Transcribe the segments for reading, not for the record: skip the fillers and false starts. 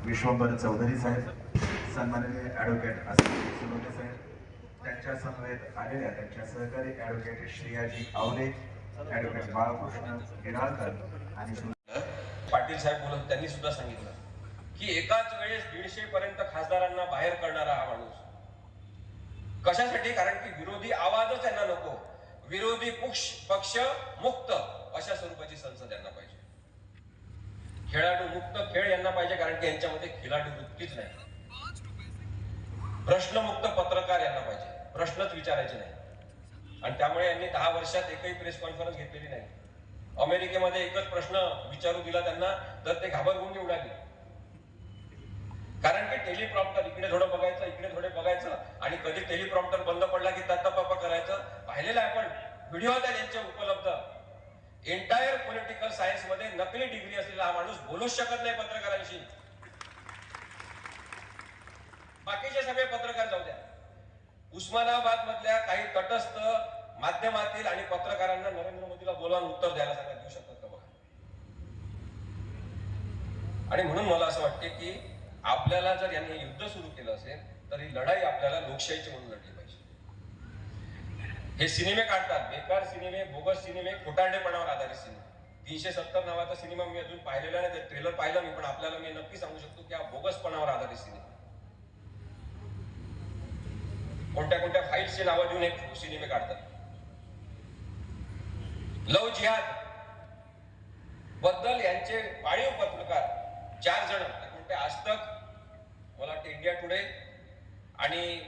विश्वंभर चौधरी साहेब, सन्माननीय ॲडव्होकेट असित सोनवणे साहेब, त्यांच्या समवेत आलेल्या त्यांच्या सहकारी ॲडव्होकेट श्रेयाजी आवले, ॲडव्होकेट बाळकृष्ण गिराळकर आणि पाटील साहेब बोलत त्यांनी सुद्धा सांगितलं की एकाच वेळेस 150 पर्यंत खासदारांना बाहेर करणारा हा माणूस कशासाठी? कारण की विरोधी आवाजच यांना नको, विरोधी पक्ष मुक्त अशा स्वरूपाची संसद यांना पाहिजे, खेळाडू मुक्त खेळ यांना पाहिजे, कारण की यांच्यामध्ये खेळाडू वृत्तीच नाही. प्रश्नमुक्त पत्रकार यांना पाहिजे, प्रश्नच विचारायचे नाही. आणि त्यामुळे यांनी 10 वर्षात एकही प्रेस कॉन्फरन्स घेतलेली नाही. अमेरिकेमध्ये एकच प्रश्न विचारू दिला त्यांना तर ते घाबरगुंडी उडाली, कारण की टेलिप्रॉम्प्टर इकडे थोडं बघायचं, इकडे थोडे बघायचं, आणि कधी टेलिप्रॉम्प्टर बंद पडला की तत्तापापा करायचं. पाहिलेलं आपण व्हिडिओ होता त्यांचे उपलब्ध. एंटायर पॉलिटिकल सायन्स मध्ये नकली डिग्री असलेला हा माणूस बोलूच शकत नाही पत्रकारांशी. बाकीचे सगळे पत्रकार जाऊ द्या, उस्मानाबाद मधल्या काही तटस्थ माध्यमातील आणि पत्रकारांना नरेंद्र मोदीला बोलावून उत्तर द्यायला सांगा, देऊ शकतात का बघा. आणि म्हणून मला असं वाटते की आपल्याला जर यांनी युद्ध सुरू केलं असेल तर ही लढाई आपल्याला लोकशाहीची म्हणून लढली पाहिजे. हे सिनेमे काढतात, बेकार सिनेमे, बोगस सिनेमे, खोटारडेपणावर आधारित सिनेमे. 370 नावाचा सिनेमा मी अजून पाहिलेला नाही, ट्रेलर पाहिलं मी, पण आपल्याला मी नक्की सांगू शकतो की हा बोगसपणावर आधारित सिनेमा. कोणत्या कोणत्या फाईट्सची नावं देऊन एक सिनेमे काढतात. लव जिहाद बद्दल यांचे पाळीव पत्रकार 4 जण, कोणते आजतक, मला वाटतं इंडिया टुडे आणि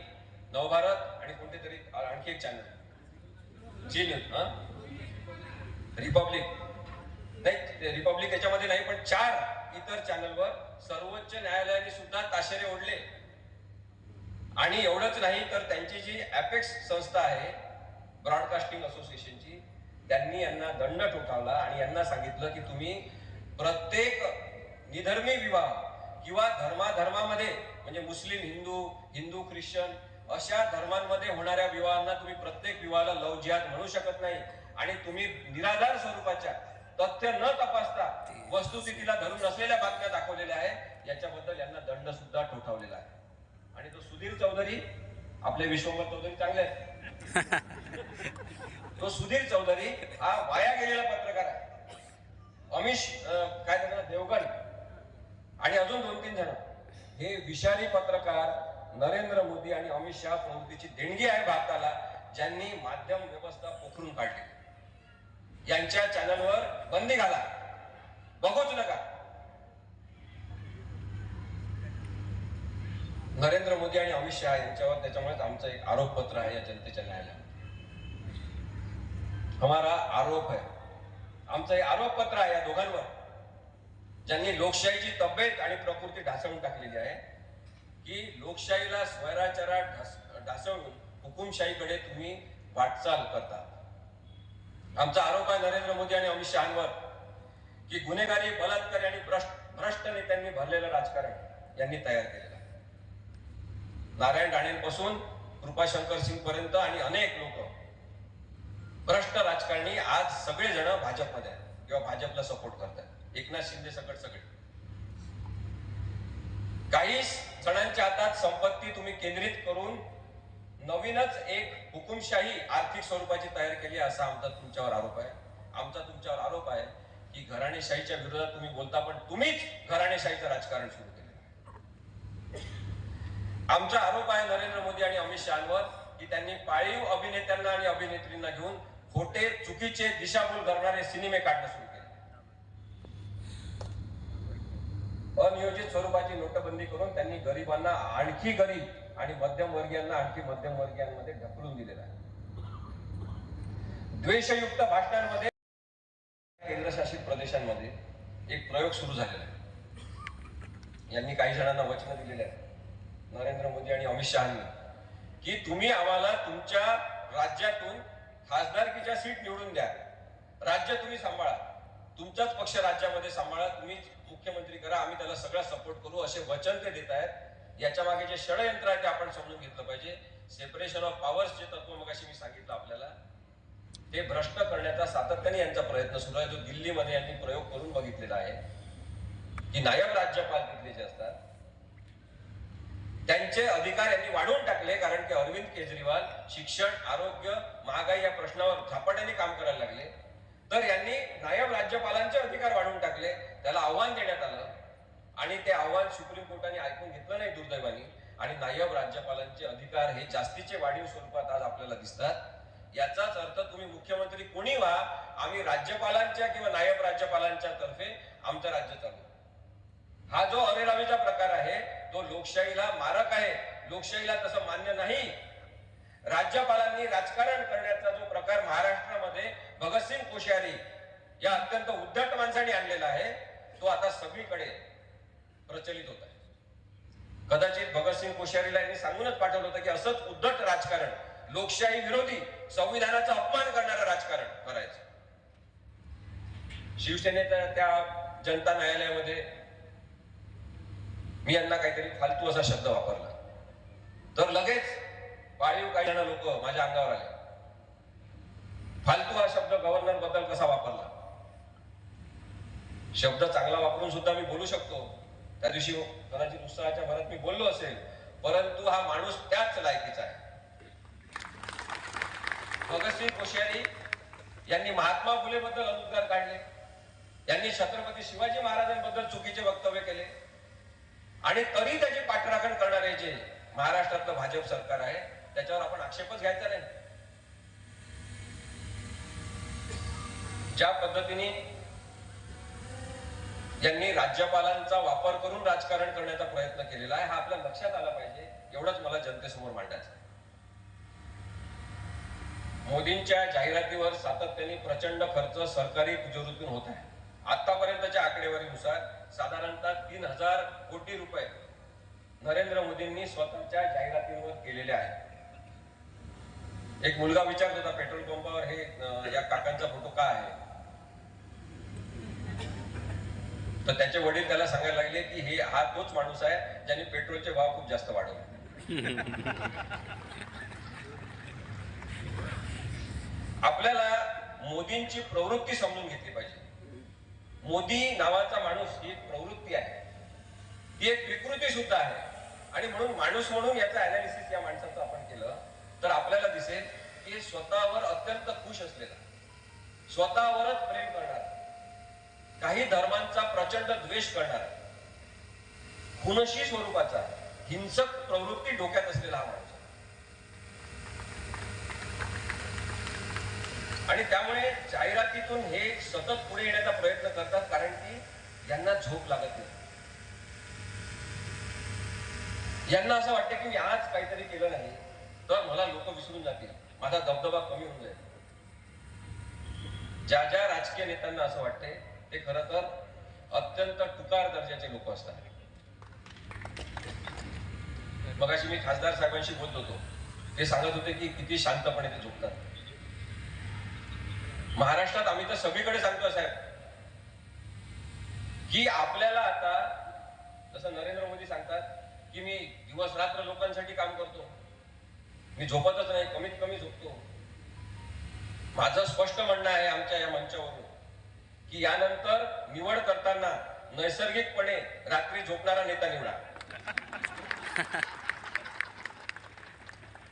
नवभारत आणि कोणते तरी आणखी एक चॅनल, जी न्यूज, रिपब्लिक नाही, रिपब्लिक याच्यामध्ये नाही, पण 4 इतर चॅनलवर सर्वोच्च न्यायालयाने सुद्धा ताशेरे ओढले. आणि एवढंच नाही तर त्यांची जी अपेक्स संस्था आहे ब्रॉडकास्टिंग असोसिएशनची, त्यांनी यांना दंड ठोठावला आणि यांना सांगितलं की तुम्ही प्रत्येक निधर्मी विवाह किंवा धर्मामध्ये, म्हणजे मुस्लिम हिंदू, हिंदू ख्रिश्चन अशा धर्मांमध्ये होणाऱ्या विवाहांना तुम्ही प्रत्येक विवाहाला लव जिहाद म्हणू शकत नाही. आणि तुम्ही निराधार स्वरूपाच्या तथ्य न तपासता वस्तुस्थितीला धरून नसलेल्या बातम्या दाखवलेल्या आहेत, याच्याबद्दल यांना दंड सुद्धा ठोठावलेला आहे. आणि तो सुधीर चौधरी, आपले विश्वंभर चौधरी चांगले आहेत, तो सुधीर चौधरी हा वाया गेलेला पत्रकार आहे. अमिश काय त्याचं देवगण आणि अजून 2-3 जण हे विषारी पत्रकार नरेंद्र मोदी आणि अमित शहा प्रवृत्तीची देणगी आहे भारताला, ज्यांनी माध्यम व्यवस्था पोखरून काढली. यांच्या चॅनलवर बंदी घाला, बघूच नका. नरेंद्र मोदी आणि अमित शहा यांच्यावर त्याच्यामुळेच आमचं एक आरोपपत्र आहे या जनतेच्या न्यायालयात. हमारा आरोप है, आमचं हे आरोपपत्र आहे या दोघांवर, ज्यांनी लोकशाहीची तब्येत आणि प्रकृती ढासळून टाकलेली आहे. की लोकशाहीला स्वैराचारात ढासळून हुकुमशाहीकडे तुम्ही वाटचाल करता. आमचा आरोप आहे नरेंद्र मोदी आणि अमित शहांवर की गुन्हेगारी, बलात्कारी आणि भ्रष्ट नेत्यांनी भरलेलं राजकारण यांनी तयार केलेलं. नारायण राणेंपासून कृपाशंकर सिंग पर्यंत आणि अनेक लोक भ्रष्ट राजकारणी आज सगळेजण भाजपमध्ये आहेत किंवा भाजपला सपोर्ट करतात. एकनाथ शिंदे सकट सगळे. काही जणांच्या हातात संपत्ती तुम्ही केंद्रित करून नवीनच एक हुकुमशाही आर्थिक स्वरूपाची तयार केली, असा आमचा तुमच्यावर आरोप आहे. आमचा तुमच्यावर आरोप आहे की घराणेशाहीच्या विरोधात तुम्ही बोलता, पण तुम्हीच घराणेशाहीचं राजकारण सुरू केलं. आमचा आरोप आहे नरेंद्र मोदी आणि अमित शहांवर की त्यांनी पाळीव अभिनेत्यांना आणि अभिनेत्रींना घेऊन खोटे, चुकीचे, दिशाभूल करणारे सिनेमे काढणं सुरू केले. अनियोजित स्वरूपाची नोटबंदी करून त्यांनी गरिबांना आणखी गरीब आणि मध्यमवर्गीयांना आणखी मध्यमवर्गीयांमध्ये ढकलून दिलेला आहे. द्वेषयुक्त भाषणांमध्ये केंद्रशासित प्रदेशांमध्ये एक प्रयोग सुरू झालेला आहे. यांनी काही जणांना वचन दिलेले आहे नरेंद्र मोदी आणि अमित शहांनी की तुम्ही आम्हाला तुमच्या राज्यातून खासदारकीच्या सीट निवडून द्या, राज्य तुम्ही सांभाळा, तुमचाच पक्ष राज्यामध्ये सांभाळा, तुम्ही मुख्यमंत्री करा, आम्ही त्याला सगळा सपोर्ट करू, असे वचन ते देत आहेत. याच्या मागे जे षडयंत्र आहे ते आपण समजून घेतलं पाहिजे. सेपरेशन ऑफ पॉवर्स जे तत्व मगाशी मी सांगितलं आपल्याला, ते भ्रष्ट करण्याचा सातत्याने यांचा प्रयत्न सुरू आहे, जो दिल्लीमध्ये यांनी प्रयोग करून बघितलेला आहे की नायब राज्यपाल तिथले पातळीचे असतात, त्यांचे अधिकार यांनी वाढवून टाकले. कारण की अरविंद केजरीवाल शिक्षण, आरोग्य, महागाई या प्रश्नावर झपाट्याने काम करायला लागले. तर यांनी नायब राज्यपालांचे अधिकार वाढवून टाकले. त्याला आव्हान देण्यात आलं आणि ते आव्हान सुप्रीम कोर्टाने ऐकून घेतलं नाही दुर्दैवाने. आणि नायब राज्यपालांचे अधिकार हे जास्तीचे वाढीव स्वरूपात आज आपल्याला दिसतात. याचाच अर्थ तुम्ही मुख्यमंत्री कोणी व्हा, आम्ही राज्यपालांच्या किंवा नायब राज्यपालांच्या तर्फे आमचं राज्य चालू. हा जो अरेरावीचा प्रकार आहे तो लोकशाहीला मारक आहे. लोकशाहीला तसं मान्य नाही. राज्यपालांनी राजकारण करण्याचा जो प्रकार महाराष्ट्रामध्ये भगतसिंग कोश्यारी या अत्यंत उद्धट माणसाने आणलेला आहे तो आता सगळीकडे प्रचलित होत आहे. कदाचित भगतसिंग कोश्यारीला यांनी सांगूनच पाठवलं होतं की असंच उद्धट राजकारण, लोकशाही विरोधी, संविधानाचा अपमान करणारं राजकारण करायचं. शिवसेनेच्या त्या जनता न्यायालयामध्ये मी यांना काहीतरी फालतू असा शब्द वापरला तर लगेच पाळीव काही जण लोक माझ्या अंगावर आले. फालतू हा शब्द गव्हर्नर बद्दल कसा वापरला? शब्द चांगला वापरून सुद्धा मी बोलू शकतो. त्या दिवशी कदाचित उत्साहाच्या भरात मी बोललो असेल, परंतु हा माणूस त्याच लायकीचा आहे. भगतसिंग कोश्यारी यांनी महात्मा फुले बद्दल अनुद्गार काढले, यांनी छत्रपती शिवाजी महाराजांबद्दल चुकीचे वक्तव्य केले आणि तरी त्याची पाठराखण करणारे जे महाराष्ट्रातलं भाजप सरकार आहे त्याच्यावर आपण आक्षेपच घ्यायचा नाही. ज्या पद्धतीने यांनी राज्यपालांचा वापर करून राजकारण करण्याचा प्रयत्न केलेला आहे हा आपल्या लक्षात आला पाहिजे. एवढंच मला जनतेसमोर मांडायचं. मोदींच्या जाहिरातीवर सातत्याने प्रचंड खर्च सरकारी तिजोरीतून होत आहे. आतापर्यंतच्या आकडेवारीनुसार साधारणतः 3000 कोटी रुपये नरेंद्र मोदींनी स्वतःच्या जाहिरातींवर केलेले आहेत. एक मुलगा विचारत होता पेट्रोल पंपावर हे या काकांचा फोटो का आहे, तर त्याचे वडील त्याला सांगायला लागले की हा तोच माणूस आहे ज्यांनी पेट्रोलचे भाव खूप जास्त वाढवले. आपल्याला मोदींची प्रवृत्ती समजून घेतली पाहिजे. मोदी नावाचा माणूस ही एक प्रवृत्ती आहे, ती एक विकृती सुद्धा आहे. आणि म्हणून माणूस म्हणून याचं अनालिसिस या माणसाचं आपण केलं तर आपल्याला दिसेल की स्वतःवर अत्यंत खुश असलेला, स्वतःवरच प्रेम करणारा, काही धर्मांचा प्रचंड द्वेष करणारा, खुनशी स्वरूपाचा हिंसक प्रवृत्ती डोक्यात असलेला हा माणूस. आणि त्यामुळे जाहिरातीतून हे सतत पुढे येण्याचा प्रयत्न करतात कारण की यांना झोप लागत नाही. यांना असं वाटतं की मी आज काहीतरी केलं नाही तर मला लोक विसरून जातील, माझा दबदबा कमी होऊन जाईल. ज्या ज्या राजकीय नेत्यांना असं वाटते ते खरं तर अत्यंत टुकार दर्जाचे लोक असतात. मगाशी मी खासदार साहेबांशी बोलत होतो, ते सांगत होते की किती शांतपणे ते झोपतात. महाराष्ट्रात आम्ही तर सगळीकडे सांगतो साहेब की आपल्याला आता जसं नरेंद्र मोदी सांगतात की मी दिवस रात्र लोकांसाठी काम करतो, मी झोपतच नाही, कमीत कमी झोपतो. माझं स्पष्ट म्हणणं आहे आमच्या या मंचावरून की यानंतर निवड करताना नैसर्गिकपणे रात्री झोपणारा नेता निवडा.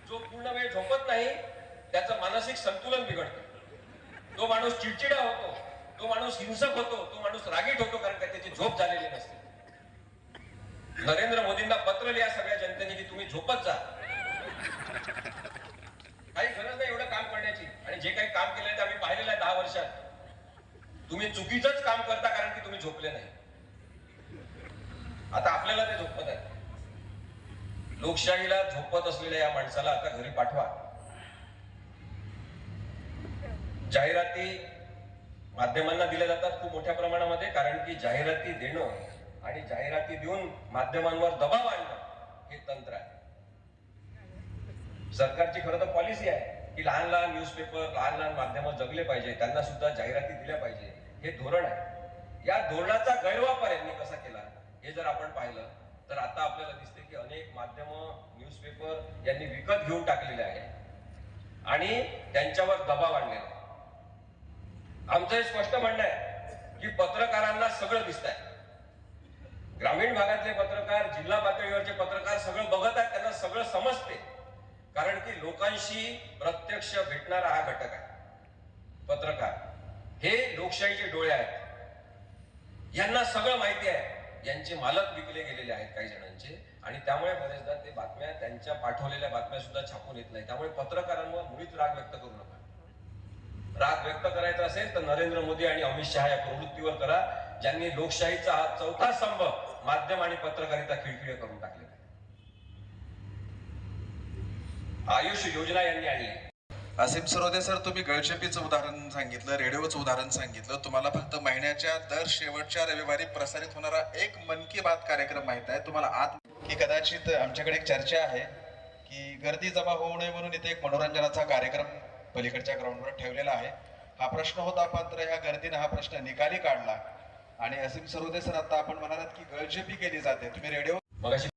जो पूर्ण वेळ झोपत नाही त्याचं मानसिक संतुलन बिघडतं, तो माणूस चिडचिडा होतो, तो माणूस हिंसक होतो, तो माणूस रागीट होतो कारण का त्याची झोप झालेली नसते. नरेंद्र मोदींना पत्र लिहा सगळ्या जनतेने की तुम्ही झोपत जा, काही गरज नाही एवढं काम करण्याची. आणि जे काही काम केलंय ते आम्ही पाहिलेलं आहे 10 वर्षात. तुम्ही चुकीचंच काम करता कारण की तुम्ही झोपले नाही. आता आपल्याला ते झोपत आहे. लोकशाहीला झोपत असलेल्या या माणसाला आता घरी पाठवा. जाहिराती माध्यमांना दिल्या जातात खूप मोठ्या प्रमाणामध्ये कारण की जाहिराती देणं आणि जाहिराती देऊन माध्यमांवर दबाव आणणं हे तंत्र आहे. सरकारची खरं तर पॉलिसी आहे की लहान लहान न्यूजपेपर, लहान लहान माध्यम जगले पाहिजे, त्यांना सुद्धा जाहिराती दिल्या पाहिजे, हे धोरण आहे. या धोरणाचा गैरवापर यांनी कसा केला हे जर आपण पाहिलं तर आता आपल्याला दिसते की अनेक माध्यम, न्यूजपेपर यांनी विकत घेऊन टाकलेले आहे आणि त्यांच्यावर दबाव आणलेला आहे. आमचं हे स्पष्ट म्हणणं आहे की पत्रकारांना सगळं दिसत आहे. ग्रामीण भागातले पत्रकार, जिल्हा पातळीवरचे पत्रकार सगळं बघत आहेत, त्यांना सगळं समजते. कारण की लोकांशी प्रत्यक्ष भेटणारा हा घटक आहे पत्रकार. हे लोकशाहीचे डोळे आहेत. यांना सगळं माहिती आहे. यांचे मालक विकले गेलेले आहेत काही जणांचे, आणि त्यामुळे बरेचदा ते बातम्या, त्यांच्या पाठवलेल्या बातम्या सुद्धा छापून येत नाही. त्यामुळे पत्रकारांवर मुळीच राग व्यक्त करू नका. राग व्यक्त करायचा असेल तर नरेंद्र मोदी आणि अमित शहा या प्रवृत्तीवर करा, ज्यांनी लोकशाहीचा हा चौथा स्तंभ माध्यम आणि पत्रकारिता खिळखिळे करून टाकले. आयुष योजना यांनी आणली. असीम सरोदे सर, तुम्ही गळचेपीचं उदाहरण सांगितलं, रेडिओचं उदाहरण सांगितलं. तुम्हाला फक्त महिन्याच्या दर शेवटच्या रविवारी प्रसारित होणारा एक मन की बात कार्यक्रम माहित आहे तुम्हाला? आत की कदाचित आमच्याकडे एक चर्चा आहे की गर्दी जमा होऊ नये म्हणून इथे एक मनोरंजनाचा कार्यक्रम पलीकडच्या ग्राउंडवर ठेवलेला आहे. हा प्रश्न होता, मात्र ह्या गर्दीने हा प्रश्न निकाली काढला. आणि असीम सरोदे सर, आता आपण म्हणालात की गळचेपी केली जाते, तुम्ही रेडिओ मगाशी